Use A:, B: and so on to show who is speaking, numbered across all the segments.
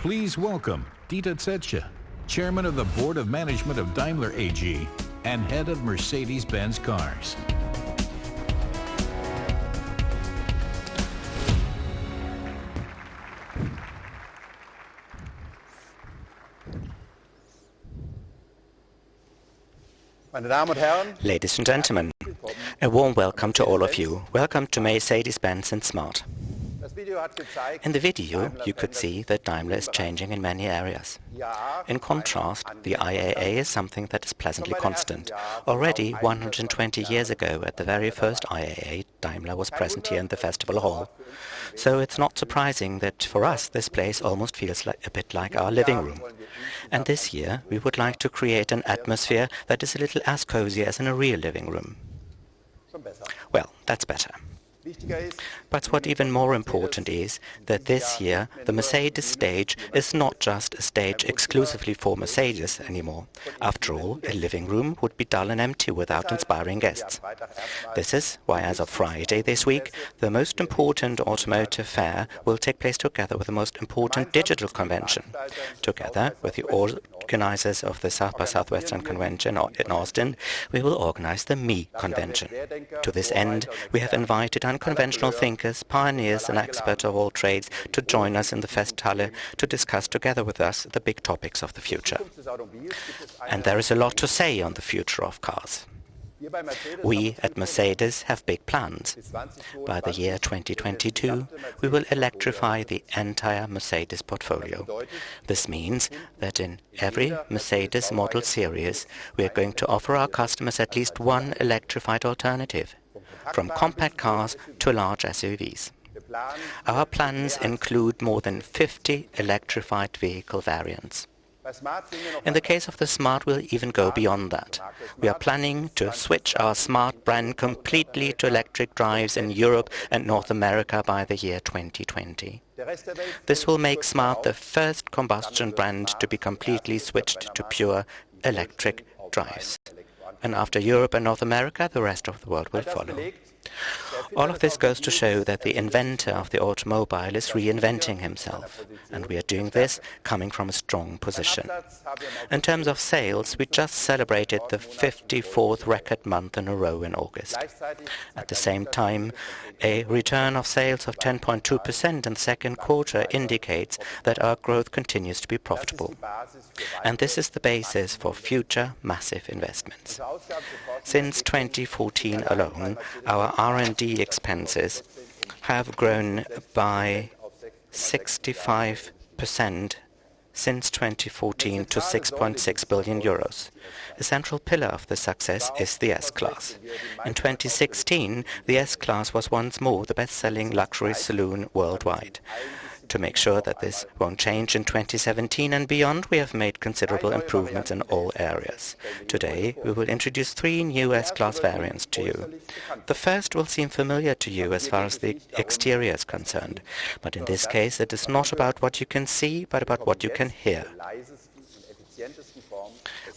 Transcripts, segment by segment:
A: Please welcome Dieter Zetsche, Chairman of the Board of Management of Daimler AG and Head of Mercedes-Benz Cars.
B: Ladies and gentlemen, a warm welcome to all of you. Welcome to Mercedes-Benz and Smart. In the video, you could see that Daimler is changing in many areas. In contrast, the IAA is something that is pleasantly constant. Already 120 years ago, at the very first IAA, Daimler was present here in the festival hall. So it's not surprising that for us this place almost feels a bit like our living room. And this year we would like to create an atmosphere that is a little as cozy as in a real living room. Well, that's better. But what even more important is that this year the Mercedes stage is not just a stage exclusively for Mercedes anymore. After all, a living room would be dull and empty without inspiring guests. This is why as of Friday this week, the most important automotive fair will take place together with the most important digital convention. Together with the organizers of the South by Southwestern Convention in Austin, we will organize the Me Convention. To this end, we have invited unconventional thinkers, pioneers and experts of all trades to join us in the Festhalle to discuss together with us the big topics of the future. And there is a lot to say on the future of cars. We at Mercedes have big plans. By the year 2022, we will electrify the entire Mercedes portfolio. This means that in every Mercedes model series, we are going to offer our customers at least one electrified alternative, from compact cars to large SUVs. Our plans include more than 50 electrified vehicle variants. In the case of the Smart, we'll even go beyond that. We are planning to switch our Smart brand completely to electric drives in Europe and North America by the year 2020. This will make Smart the first combustion brand to be completely switched to pure electric drives. And after Europe and North America, the rest of the world will follow. All of this goes to show that the inventor of the automobile is reinventing himself, and we are doing this coming from a strong position. In terms of sales, we just celebrated the 54th record month in a row in August. At the same time, a return of sales of 10.2% in the second quarter indicates that our growth continues to be profitable. And this is the basis for future massive investments. Since 2014 alone, our R&D expenses have grown by 65% since 2014 to 6.6 billion euros. A central pillar of the success is the S-Class. In 2016, the S-Class was once more the best-selling luxury saloon worldwide. To make sure that this won't change in 2017 and beyond, we have made considerable improvements in all areas. Today, we will introduce 3 new S-Class variants to you. The first will seem familiar to you as far as the exterior is concerned, but in this case it is not about what you can see, but about what you can hear.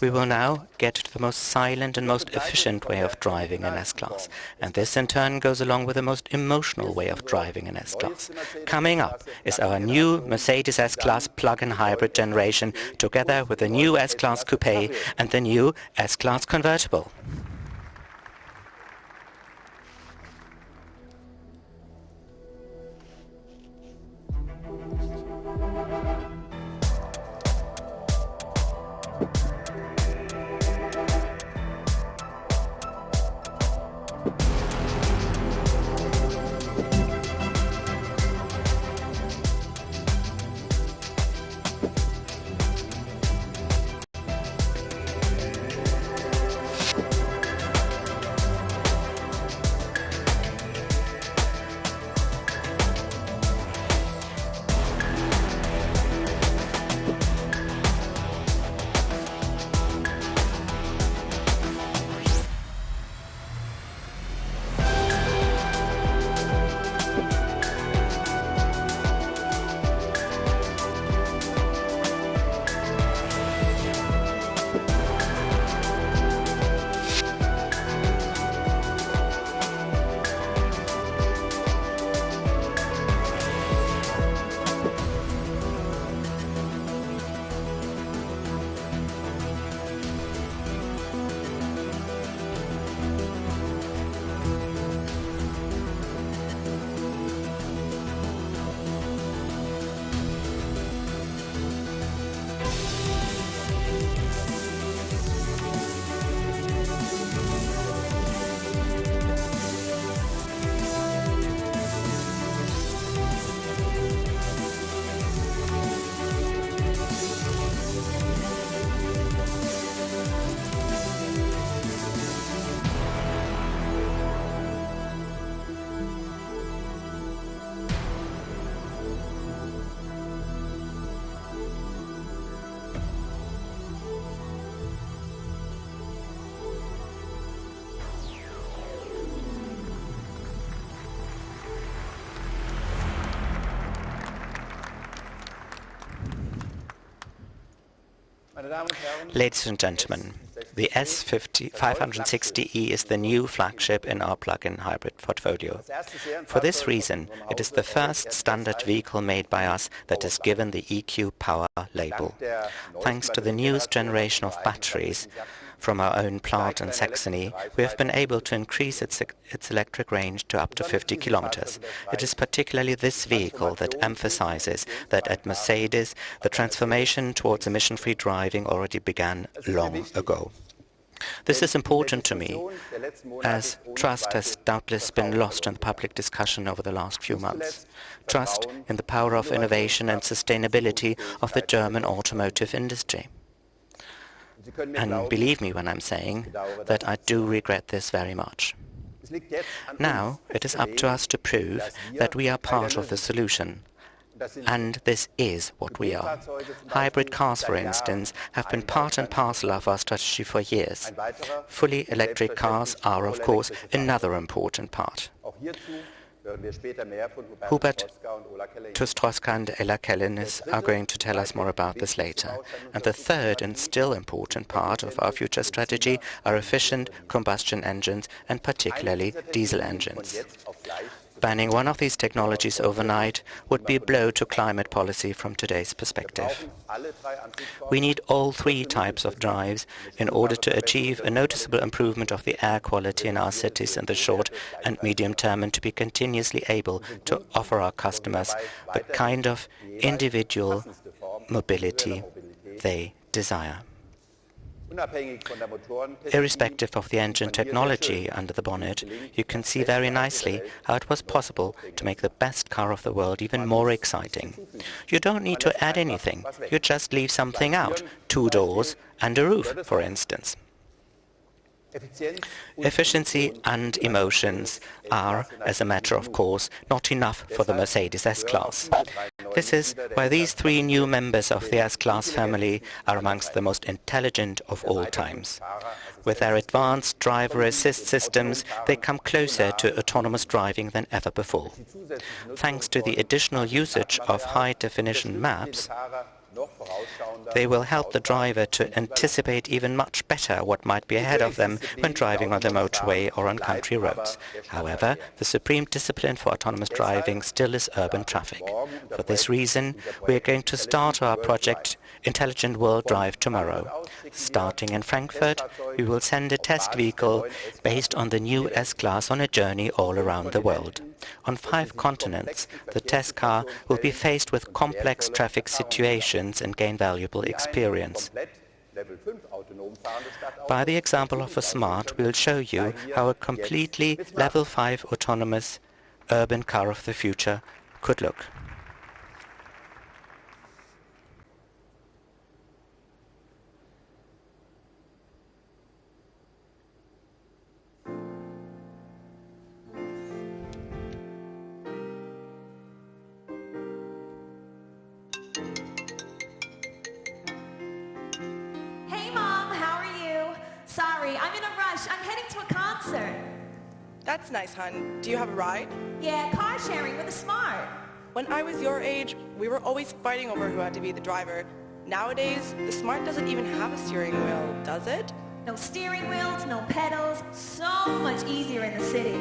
B: We will now get to the most silent and most efficient way of driving an S-Class, and this in turn goes along with the most emotional way of driving an S-Class. Coming up is our new Mercedes S-Class plug-in hybrid generation, together with the new S-Class Coupe and the new S-Class convertible. Ladies and gentlemen, the S560e is the new flagship in our plug-in hybrid portfolio. For this reason, it is the first standard vehicle made by us that is given the EQ Power label. Thanks to the newest generation of batteries from our own plant in Saxony, we have been able to increase its electric range to up to 50 kilometers. It is particularly this vehicle that emphasizes that at Mercedes, the transformation towards emission-free driving already began long ago. This is important to me, as trust has doubtless been lost in the public discussion over the last few months. Trust in the power of innovation and sustainability of the German automotive industry. And believe me when I'm saying that I do regret this very much. Now it is up to us to prove that we are part of the solution. And this is what we are. Hybrid cars, for instance, have been part and parcel of our strategy for years. Fully electric cars are, of course, another important part. Hubert Tustroska and Ella Kellenis are going to tell us more about this later. And the third and still important part of our future strategy are efficient combustion engines and particularly diesel engines. Banning one of these technologies overnight would be a blow to climate policy from today's perspective. We need all three types of drives in order to achieve a noticeable improvement of the air quality in our cities in the short and medium term and to be continuously able to offer our customers the kind of individual mobility they desire. Irrespective of the engine technology under the bonnet, you can see very nicely how it was possible to make the best car of the world even more exciting. You don't need to add anything, you just leave something out, 2 doors and a roof, for instance. Efficiency and emotions are, as a matter of course, not enough for the Mercedes S-Class. This is why these 3 new members of the S-Class family are amongst the most intelligent of all times. With their advanced driver assist systems, they come closer to autonomous driving than ever before. Thanks to the additional usage of high-definition maps, they will help the driver to anticipate even much better what might be ahead of them when driving on the motorway or on country roads. However, the supreme discipline for autonomous driving still is urban traffic. For this reason, we are going to start our project Intelligent World Drive tomorrow. Starting in Frankfurt, we will send a test vehicle based on the new S-Class on a journey all around the world. On 5 continents, the test car will be faced with complex traffic situations and gain valuable experience. By the example of a Smart, we'll show you how a completely Level 5 autonomous urban car of the future could look.
C: Sorry, I'm in a rush. I'm heading to a concert.
D: That's nice, hon. Do you have a ride?
C: Yeah, car sharing with a Smart.
D: When I was your age, we were always fighting over who had to be the driver. Nowadays, the Smart doesn't even have a steering wheel, does it?
C: No steering wheels, no pedals. So much easier in the city.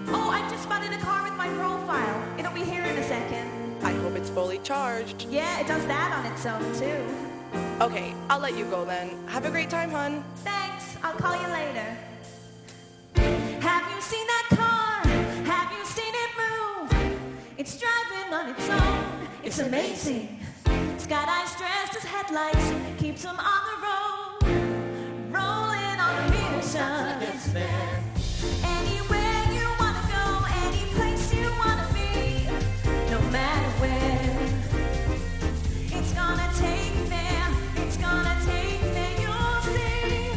C: Oh, I just spotted a car with my profile. It'll be here in a second.
D: I hope it's fully charged.
C: Yeah, it does that on its own, too.
D: Okay, I'll let you go then. Have a great time, hon.
C: Thanks. I'll call you later. Have you seen that car? Have you seen it move? It's driving on its own. It's amazing. It's got eyes dressed as headlights. Keeps them on the road. Rolling on a mission. Anywhere you want to go, any place you want to be, no matter where. It's gonna take you there. It's gonna take you there. You'll see.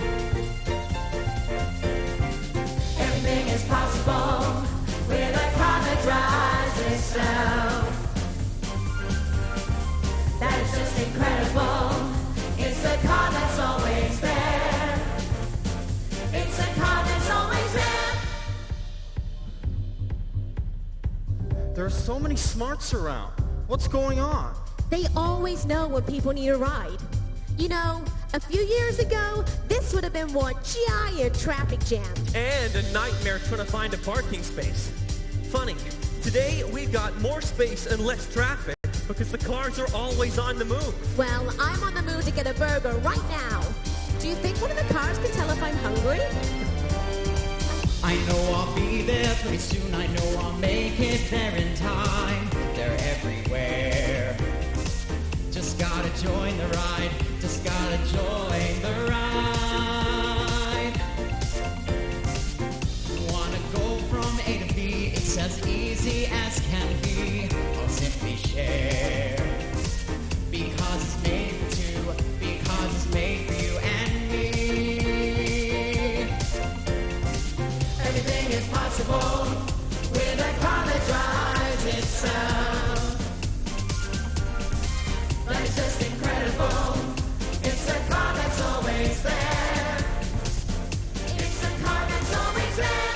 C: Everything is possible with a car that drives itself. That is just incredible. It's a car that's always there. It's a car that's always there.
E: There are so many Smarts around. What's going on?
F: They always know when people need a ride. You know, A few years ago, this would have been one giant traffic jam.
E: And a nightmare trying to find a parking space. Funny, today we've got more space and less traffic because the cars are always on the move.
F: Well, I'm on the move to get a burger right now. Do you think one of the cars can tell if I'm hungry?
G: I know I'll be there pretty soon. I know I'll make it there in time. They're everywhere. Just gotta join the ride. Just gotta join the ride. Wanna go from A to B? It's as easy as can be. I'll simply share. Because it's made for two. Because it's made for you and me. Everything is possible with a car that drives itself. Life's just incredible. It's a car that's always there. It's a car that's always there.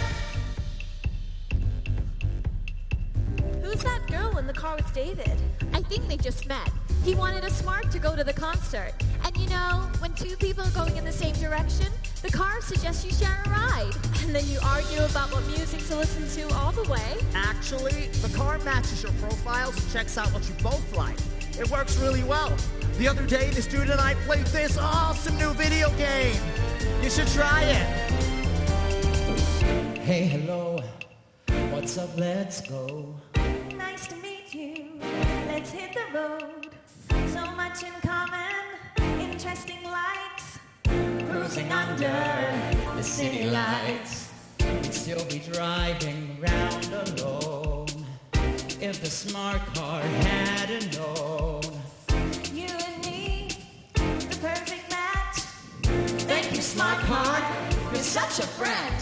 C: Who's that girl in the car with David?
F: I think they just met.
C: He wanted a Smart to go to the concert. And you know, when two people are going in the same direction, the car suggests you share a ride. And then you argue about what music to listen to all the way.
E: Actually, the car matches your profiles and checks out what you both like. It works really well. The other day, this dude and I played this awesome new video game. You should try it.
G: Hey, hello. What's up? Let's go.
C: Nice to meet you. Let's hit the road. So much in common. Interesting likes.
G: Cruising under the city lights. We'd still be driving around alone if the smart car hadn't known.
C: You and me, the perfect match.
G: Thank you, smart car. You're such a friend.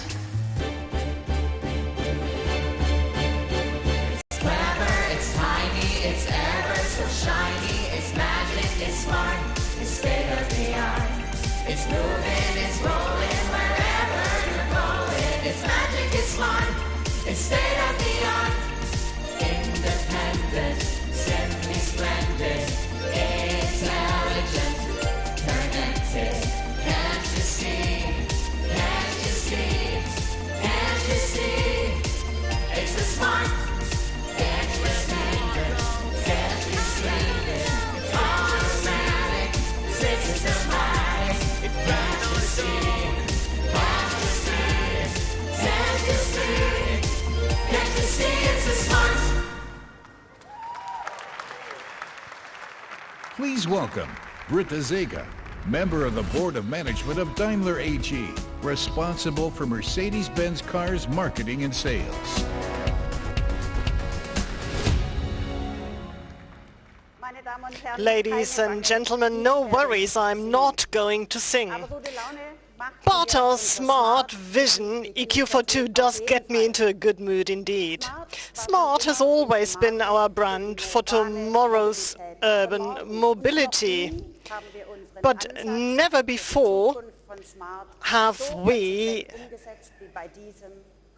G: It's clever, it's tiny, it's ever so shiny. It's magic, it's smart, it's state of the art. It's moving, it's rolling wherever you're going. It's magic, it's smart, it's state of the art. Independent, simply splendid, intelligent, connected. Can't you see? Can't you see? Can't you see? It's a smart, independent, simply splendid, automatic, systematic. Can't you see? Can't you see? Can't you see? Can't you see? It's a smart.
A: Please welcome Britta Zega, member of the Board of Management of Daimler AG, responsible for Mercedes-Benz cars marketing and sales.
H: Ladies and gentlemen, no worries, I'm not going to sing. But our smart vision EQ42 does get me into a good mood indeed. Smart has always been our brand for tomorrow's urban mobility. But never before have we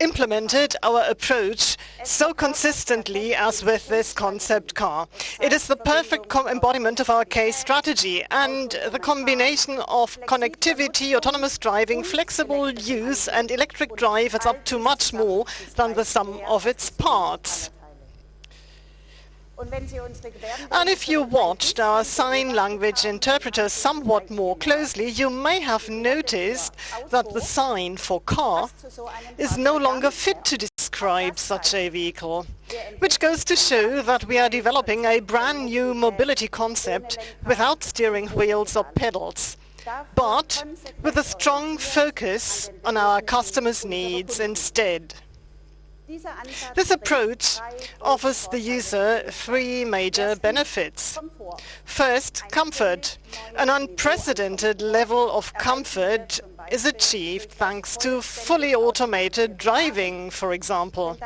H: implemented our approach so consistently as with this concept car. It is the perfect embodiment of our case strategy, and the combination of connectivity, autonomous driving, flexible use and electric drive is up to much more than the sum of its parts. And if you watched our sign language interpreter somewhat more closely, you may have noticed that the sign for car is no longer fit to describe such a vehicle, which goes to show that we are developing a brand new mobility concept without steering wheels or pedals, but with a strong focus on our customers' needs instead. This approach offers the user three major benefits. First, comfort. An unprecedented level of comfort is achieved thanks to fully automated driving, for example.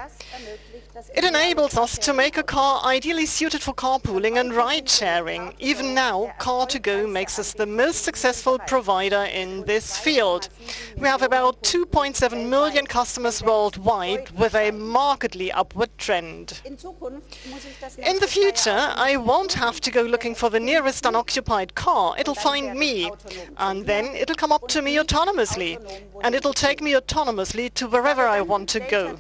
H: It enables us to make a car ideally suited for carpooling and ride-sharing. Even now, Car2Go makes us the most successful provider in this field. We have about 2.7 million customers worldwide with a markedly upward trend. In the future, I won't have to go looking for the nearest unoccupied car. It'll find me, and then it'll come up to me autonomously, and it'll take me autonomously to wherever I want to go.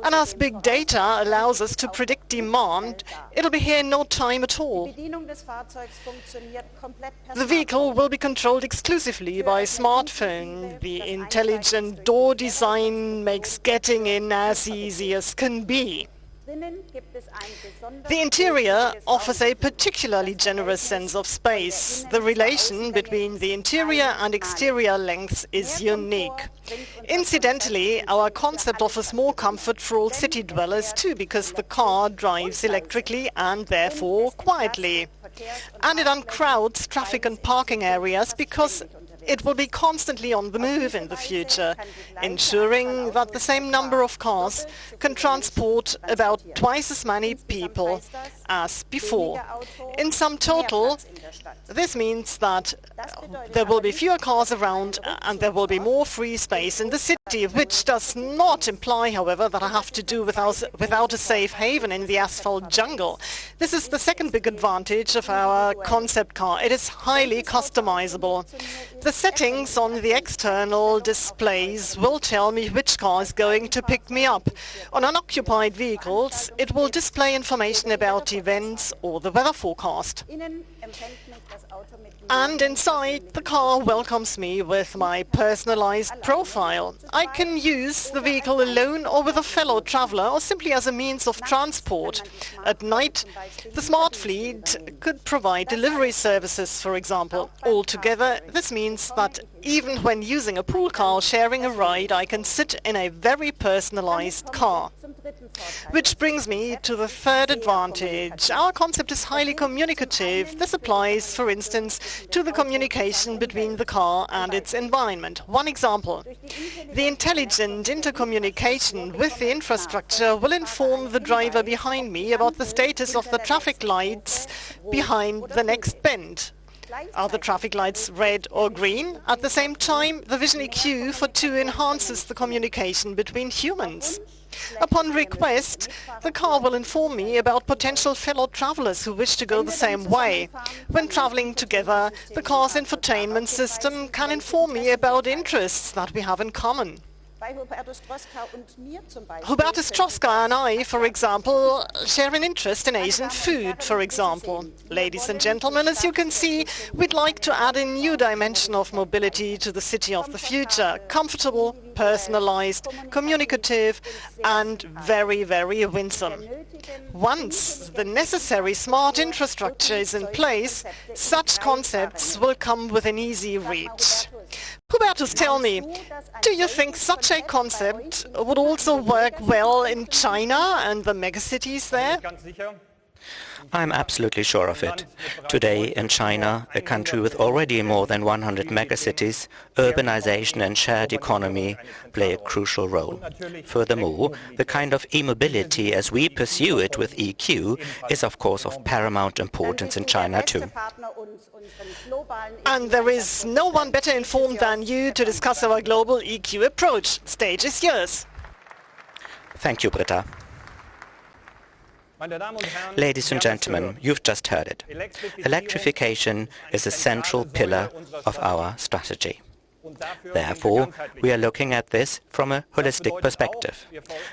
H: And as big data allows us to predict demand, it'll be here in no time at all. The vehicle will be controlled exclusively by smartphone. The intelligent door design makes getting in as easy as can be. The interior offers a particularly generous sense of space. The relation between the interior and exterior lengths is unique. Incidentally, our concept offers more comfort for all city dwellers too, because the car drives electrically and therefore quietly. And it uncrowds traffic and parking areas because it will be constantly on the move in the future, ensuring that the same number of cars can transport about twice as many people as before. In sum total, this means that there will be fewer cars around and there will be more free space in the city, which does not imply, however, that I have to do without a safe haven in the asphalt jungle. This is the second big advantage of our concept car. It is highly customizable. The settings on the external displays will tell me which car is going to pick me up. On unoccupied vehicles, it will display information about events or the weather forecast. And inside, the car welcomes me with my personalized profile. I can use the vehicle alone or with a fellow traveler or simply as a means of transport. At night, the smart fleet could provide delivery services, for example. Altogether, this means that even when using a pool car or sharing a ride, I can sit in a very personalized car. Which brings me to the third advantage. Our concept is highly communicative. This applies, for instance, to the communication between the car and its environment. One example. The intelligent intercommunication with the infrastructure will inform the driver behind me about the status of the traffic lights behind the next bend. Are the traffic lights red or green? At the same time, the Vision EQ for 2 enhances the communication between humans. Upon request, the car will inform me about potential fellow travelers who wish to go the same way. When traveling together, the car's infotainment system can inform me about interests that we have in common. Hubertus Troska and I, for example, share an interest in Asian food, for example. Ladies and gentlemen, as you can see, we'd like to add a new dimension of mobility to the city of the future. Comfortable, personalized, communicative, and very, very winsome. Once the necessary smart infrastructure is in place, such concepts will come within easy reach. Hubertus, tell me, do you think such a concept would also work well in China and the megacities there?
B: I'm absolutely sure of it. Today in China, a country with already more than 100 megacities, urbanization and shared economy play a crucial role. Furthermore, the kind of e-mobility as we pursue it with EQ is of course of paramount importance in China too.
H: And there is no one better informed than you to discuss our global EQ approach. Stage is yours.
B: Thank you, Britta. Ladies and gentlemen, you've just heard it. Electrification is a central pillar of our strategy. Therefore, we are looking at this from a holistic perspective.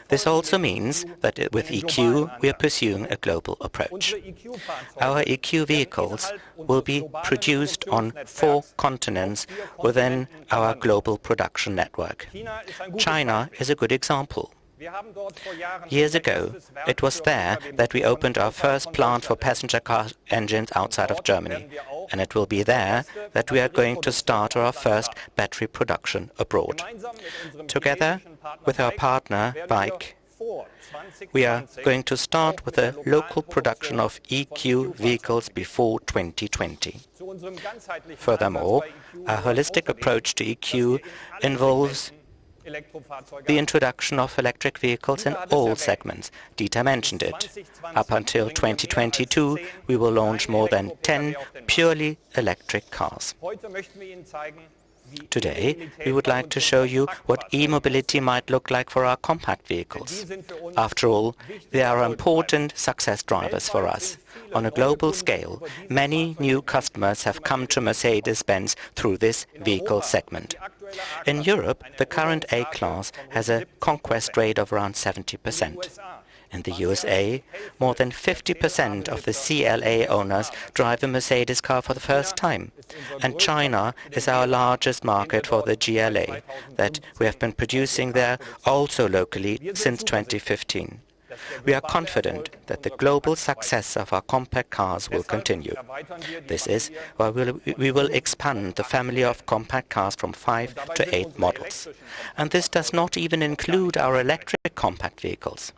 B: This also means that with EQ, we are pursuing a global approach. Our EQ vehicles will be produced on 4 continents within our global production network. China is a good example. Years ago, it was there that we opened our first plant for passenger car engines outside of Germany, and it will be there that we are going to start our first battery production abroad. Together with our partner, BAIC, we are going to start with a local production of EQ vehicles before 2020. Furthermore, our holistic approach to EQ involves the introduction of electric vehicles in all segments. Dieter mentioned it. Up until 2022, we will launch more than 10 purely electric cars. Today, we would like to show you what e-mobility might look like for our compact vehicles. After all, they are important success drivers for us. On a global scale, many new customers have come to Mercedes-Benz through this vehicle segment. In Europe, the current A-Class has a conquest rate of around 70%. In the USA, more than 50% of the CLA owners drive a Mercedes car for the first time. And China is our largest market for the GLA, that we have been producing there also locally since 2015. We are confident that the global success of our compact cars will continue. This is why we will expand the family of compact cars from 5 to 8 models. And this does not even include our electric compact vehicles.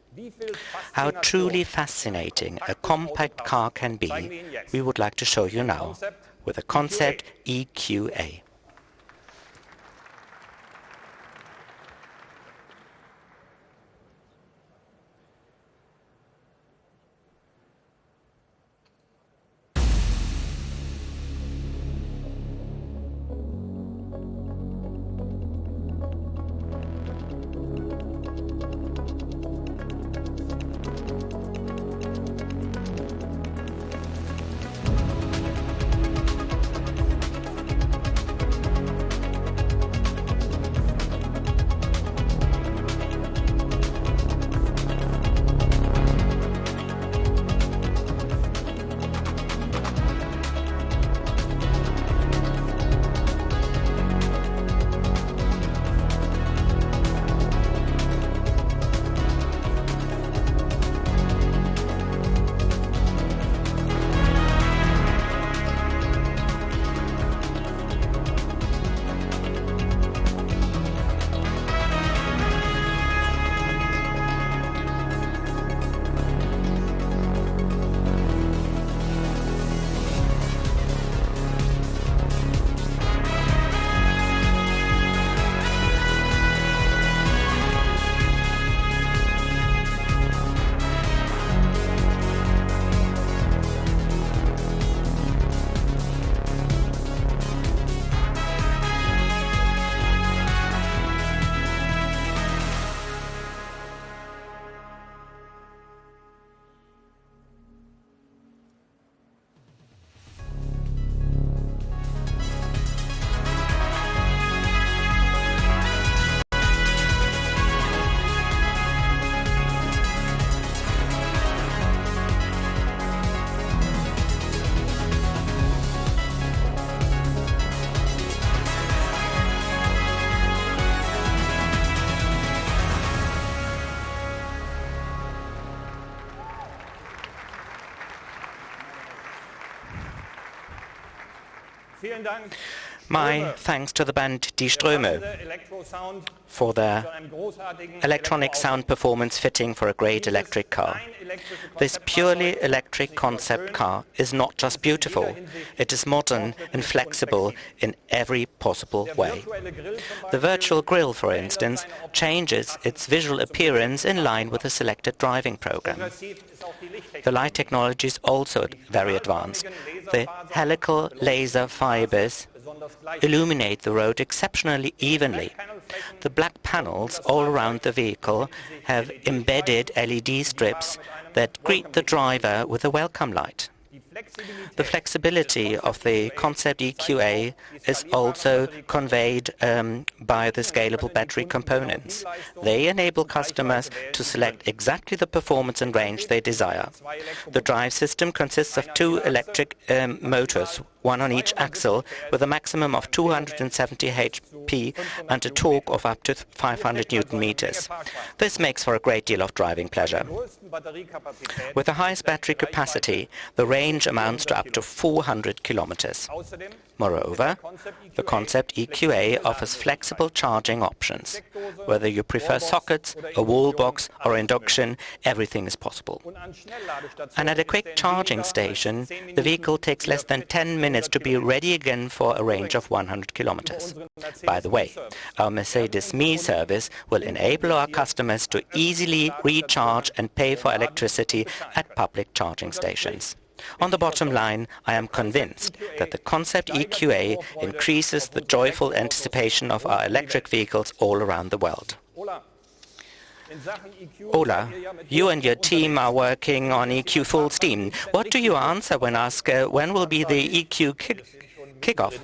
B: How truly fascinating a compact car can be, we would like to show you now, with the concept EQA. My thanks to the band Die Ströme for their electronic sound performance fitting for a great electric car. This purely electric concept car is not just beautiful, it is modern and flexible in every possible way. The virtual grille, for instance, changes its visual appearance in line with the selected driving program. The light technology is also very advanced. The helical laser fibers illuminate the road exceptionally evenly. The black panels all around the vehicle have embedded LED strips that greet the driver with a welcome light. The flexibility of the concept EQA is also conveyed by the scalable battery components. They enable customers to select exactly the performance and range they desire. The drive system consists of 2 electric motors, one on each axle, with a maximum of 270 HP and a torque of up to 500 Newton meters. This makes for a great deal of driving pleasure. With the highest battery capacity, the range range amounts to up to 400 kilometers. Moreover, the concept EQA offers flexible charging options. Whether you prefer sockets, a wall box or induction, everything is possible. And at a quick charging station, the vehicle takes less than 10 minutes to be ready again for a range of 100 kilometers. By the way, our Mercedes-Me service will enable our customers to easily recharge and pay for electricity at public charging stations. On the bottom line, I am convinced that the concept EQA increases the joyful anticipation of our electric vehicles all around the world. Ola, you and your team are working on EQ full steam. What do you answer when asked when will be the EQ kickoff?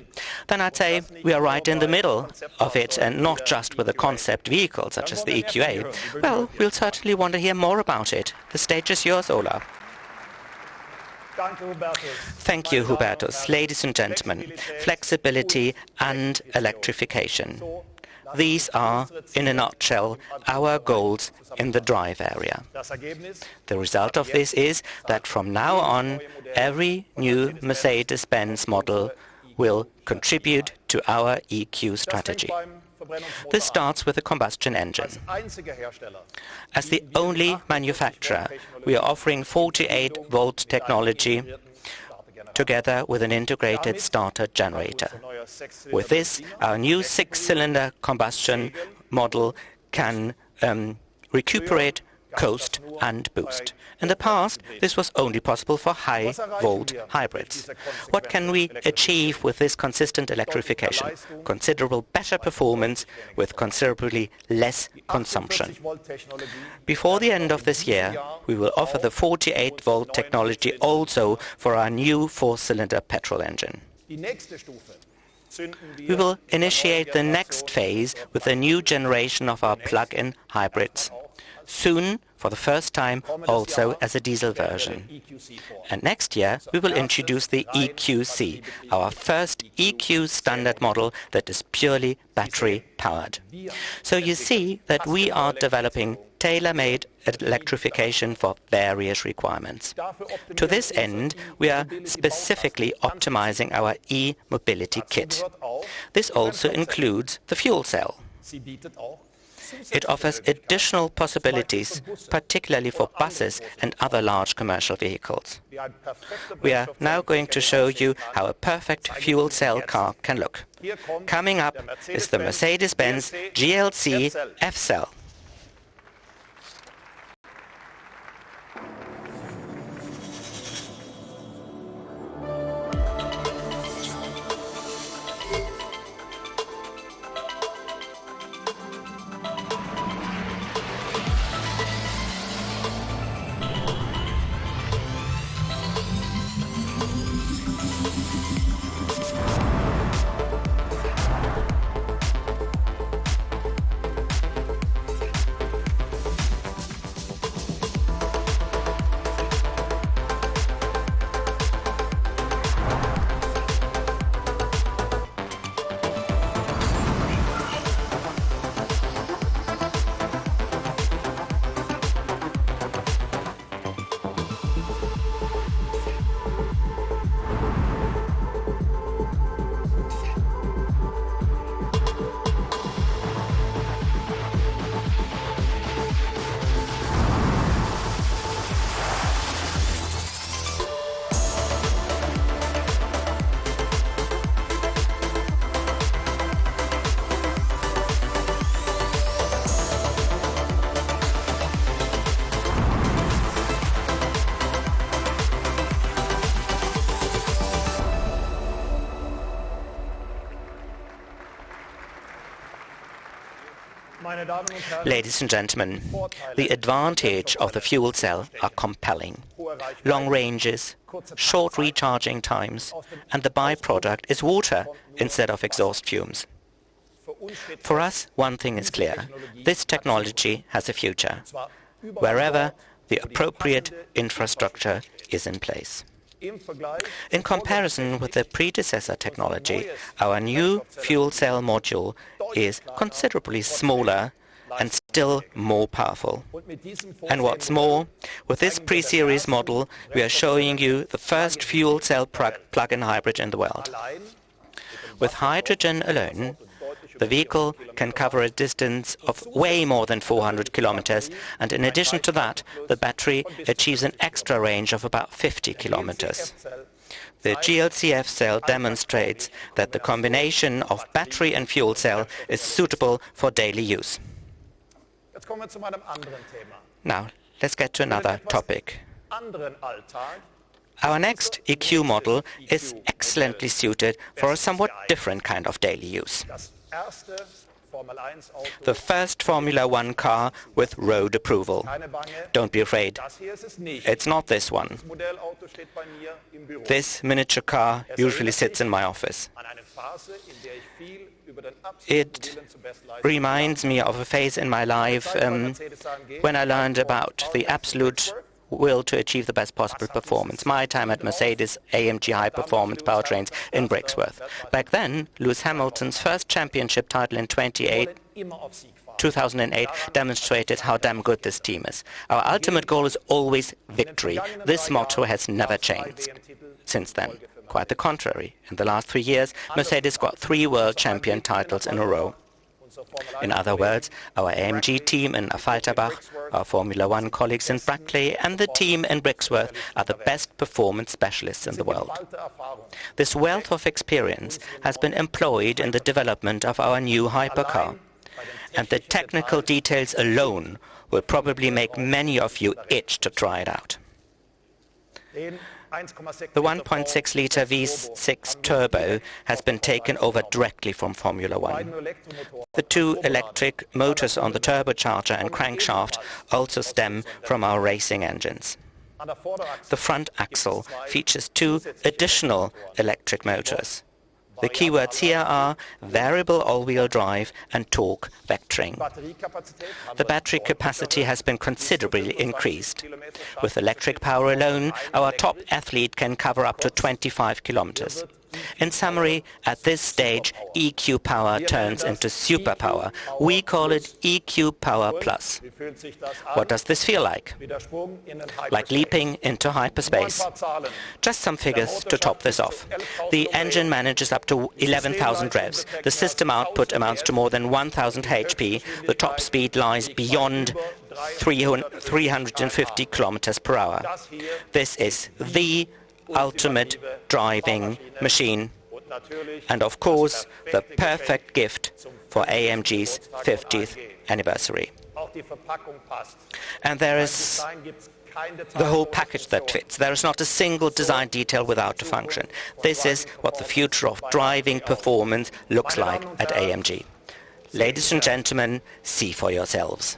B: Then I'd say we are right in the middle of it, and not just with a concept vehicle such as the EQA. Well, we'll certainly want to hear more about it. The stage is yours, Ola. Thank you, Hubertus. Ladies and gentlemen, flexibility and electrification. These are, in a nutshell, our goals in the drive area. The result of this is that from now on, every new Mercedes-Benz model will contribute to our EQ strategy. This starts with a combustion engine. As the only manufacturer, we are offering 48-volt technology together with an integrated starter generator. With this, our new 6-cylinder combustion model can recuperate, coast and boost. In the past, this was only possible for high-volt hybrids. What can we achieve with this consistent electrification? Considerable better performance with considerably less consumption. Before the end of this year, we will offer the 48-volt technology also for our new 4-cylinder petrol engine. We will initiate the next phase with a new generation of our plug-in hybrids. Soon, for the first time, also as a diesel version. And next year, we will introduce the EQC, our first EQ standard model that is purely battery-powered. So you see that we are developing tailor-made electrification for various requirements. To this end, we are specifically optimizing our e-mobility kit. This also includes the fuel cell. It offers additional possibilities, particularly for buses and other large commercial vehicles. We are now going to show you how a perfect fuel cell car can look. Coming up is the Mercedes-Benz GLC F-Cell. Ladies and gentlemen, the advantage of the fuel cell are compelling. Long ranges, short recharging times, and the byproduct is water instead of exhaust fumes. For us, one thing is clear. This technology has a future, wherever the appropriate infrastructure is in place. In comparison with the predecessor technology, our new fuel cell module is considerably smaller and still more powerful. And what's more, with this pre-series model, we are showing you the first fuel cell plug-in hybrid in the world. With hydrogen alone, the vehicle can cover a distance of way more than 400 kilometers, and in addition to that, the battery achieves an extra range of about 50 kilometers. The GLCF cell demonstrates that the combination of battery and fuel cell is suitable for daily use. Now, let's get to another topic. Our next EQ model is excellently suited for a somewhat different kind of daily use. The first Formula One car with road approval. Don't be afraid, it's not this one. This miniature car usually sits in my office. It reminds me of a phase in my life when I learned about the absolute will to achieve the best possible performance. My time at Mercedes AMG high-performance powertrains in Brixworth. Back then, Lewis Hamilton's first championship title in 2008 demonstrated how damn good this team is. Our ultimate goal is always victory. This motto has never changed since then. Quite the contrary. In the last 3 years, Mercedes got 3 world champion titles in a row. In other words, our AMG team in Affalterbach, our Formula One colleagues in Brackley, and the team in Brixworth are the best performance specialists in the world. This wealth of experience has been employed in the development of our new hypercar, and the technical details alone will probably make many of you itch to try it out. The 1.6-litre V6 turbo has been taken over directly from Formula One. The 2 electric motors on the turbocharger and crankshaft also stem from our racing engines. The front axle features 2 additional electric motors. The keywords here are variable all-wheel drive and torque vectoring. The battery capacity has been considerably increased. With electric power alone, our top athlete can cover up to 25 kilometers. In summary, at this stage, EQ power turns into superpower. We call it EQ Power Plus. What does this feel like? Like leaping into hyperspace. Just some figures to top this off. The engine manages up to 11,000 revs. The system output amounts to more than 1,000 HP. The top speed lies beyond 350 kilometers per hour. This is the ultimate driving machine, and of course the perfect gift for AMG's 50th anniversary. And there is the whole package that fits. There is not a single design detail without a function. This is what the future of driving performance looks like at AMG. Ladies and gentlemen, see for yourselves.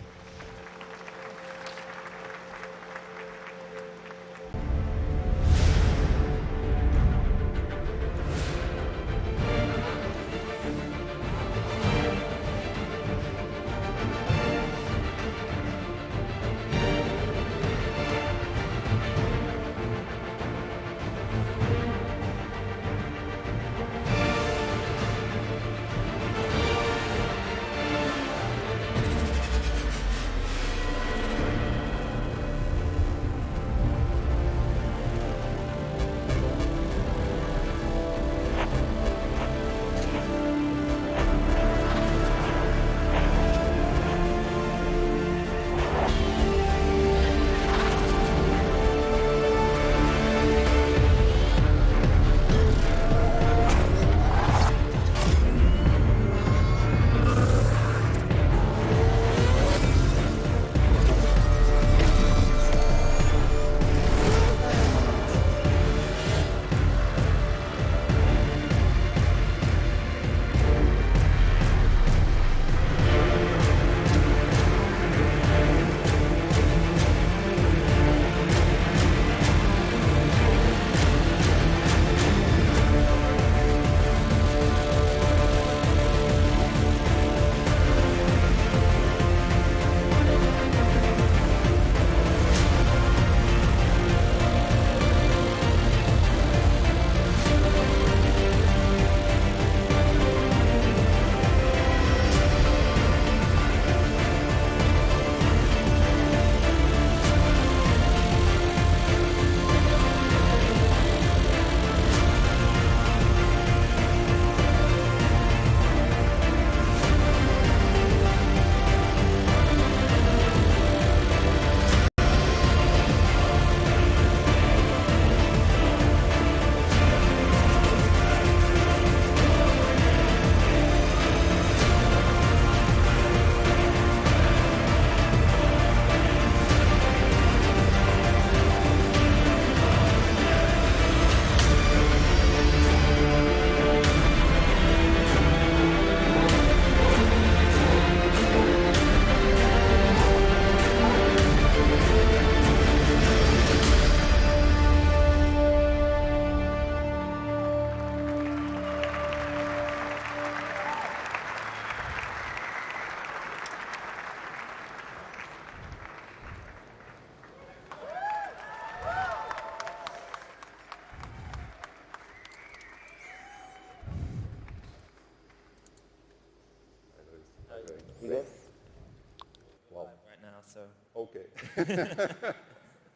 I: Okay.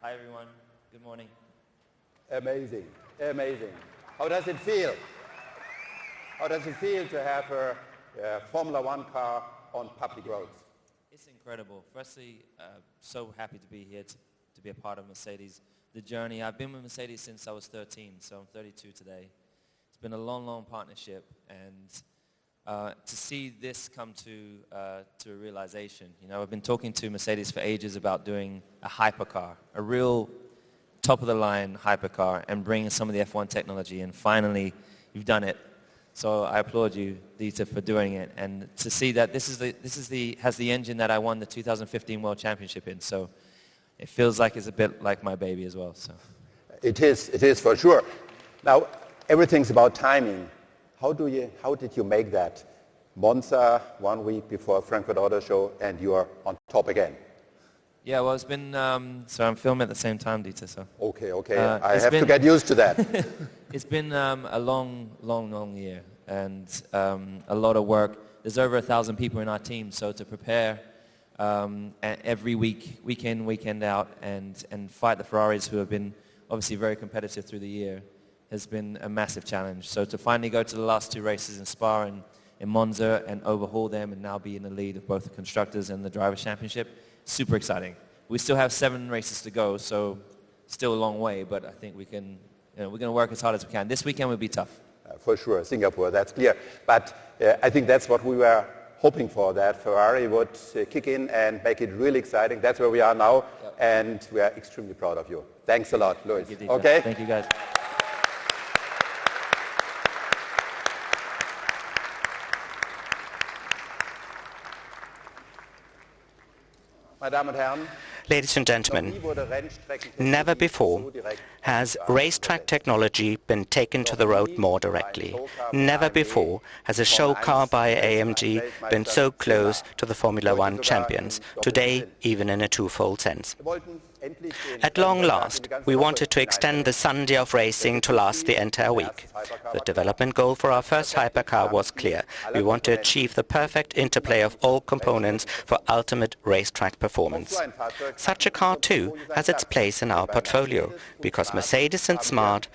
J: Hi, everyone. Good morning.
I: Amazing. Amazing. How does it feel? How does it feel to have a Formula One car on public roads?
J: It's incredible. Firstly, so happy to be here to be a part of Mercedes. The journey, I've been with Mercedes since I was 13, so I'm 32 today. It's been a long, long partnership, and to see this come to a realization. You know, I've been talking to Mercedes for ages about doing a hypercar, a real top-of-the-line hypercar, and bringing some of the F1 technology, and finally, you've done it. So I applaud you, Dieter, for doing it, and to see that this has the engine that I won the 2015 World Championship in. So it feels like it's a bit like my baby as well. So
I: it is for sure. Now everything's about timing. How did you make that? Monza 1 week before Frankfurt Auto Show, and you are on top again.
J: Yeah, well, it's been, so I'm filming at the same time, Dieter, so.
I: Okay. I have to get used to that.
J: It's been a long year, and a lot of work. There's over 1,000 people in our team, so to prepare every week in, weekend out, and fight the Ferraris, who have been obviously very competitive through the year, has been a massive challenge. So to finally go to the last 2 races in Spa and in Monza and overhaul them, and now be in the lead of both the Constructors and the Drivers' Championship, super exciting. We still have 7 races to go, so still a long way, but I think we're going to work as hard as we can. This weekend will be tough.
I: For sure, Singapore, that's clear. But I think that's what we were hoping for, that Ferrari would kick in and make it really exciting. That's where we are now, and we are extremely proud of you. Thanks a lot, Louis.
J: Thank you,
I: okay?
J: Thank you, guys.
B: Ladies and gentlemen, never before has racetrack technology been taken to the road more directly. Never before has a show car by AMG been so close to the Formula One champions, today even in a twofold sense. At long last, we wanted to extend the Sunday of racing to last the entire week. The development goal for our first hypercar was clear. We want to achieve the perfect interplay of all components for ultimate racetrack performance. Such a car too has its place in our portfolio, because Mercedes and Smart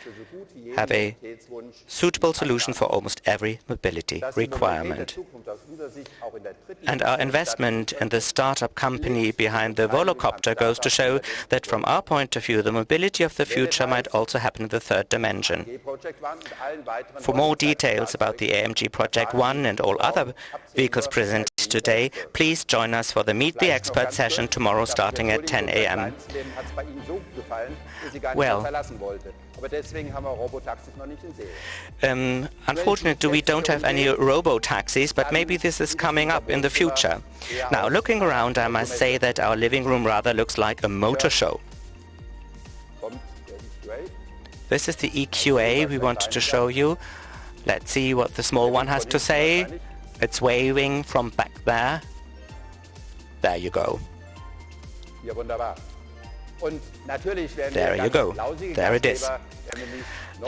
B: have a suitable solution for almost every mobility requirement. And our investment in the startup company behind the Volocopter goes to show that from our point of view, the mobility of the future might also happen in the third dimension. For more details about the AMG Project One and all other vehicles presented today, please join us for the Meet the Expert session tomorrow starting at 10 a.m. Well, unfortunately, we don't have any robo-taxis, but maybe this is coming up in the future. Now, looking around, I must say that our living room rather looks like a motor show. This is the EQA we wanted to show you. Let's see what the small one has to say. It's waving from back there. There you go. There you go. There it is.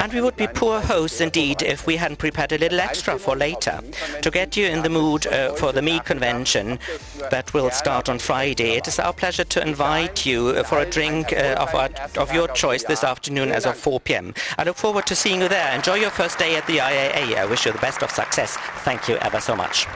B: And we would be poor hosts indeed if we hadn't prepared a little extra for later. To get you in the mood for the Me convention that will start on Friday, it is our pleasure to invite you for a drink of your choice this afternoon as of 4 p.m. I look forward to seeing you there. Enjoy your first day at the IAA. I wish you the best of success. Thank you ever so much.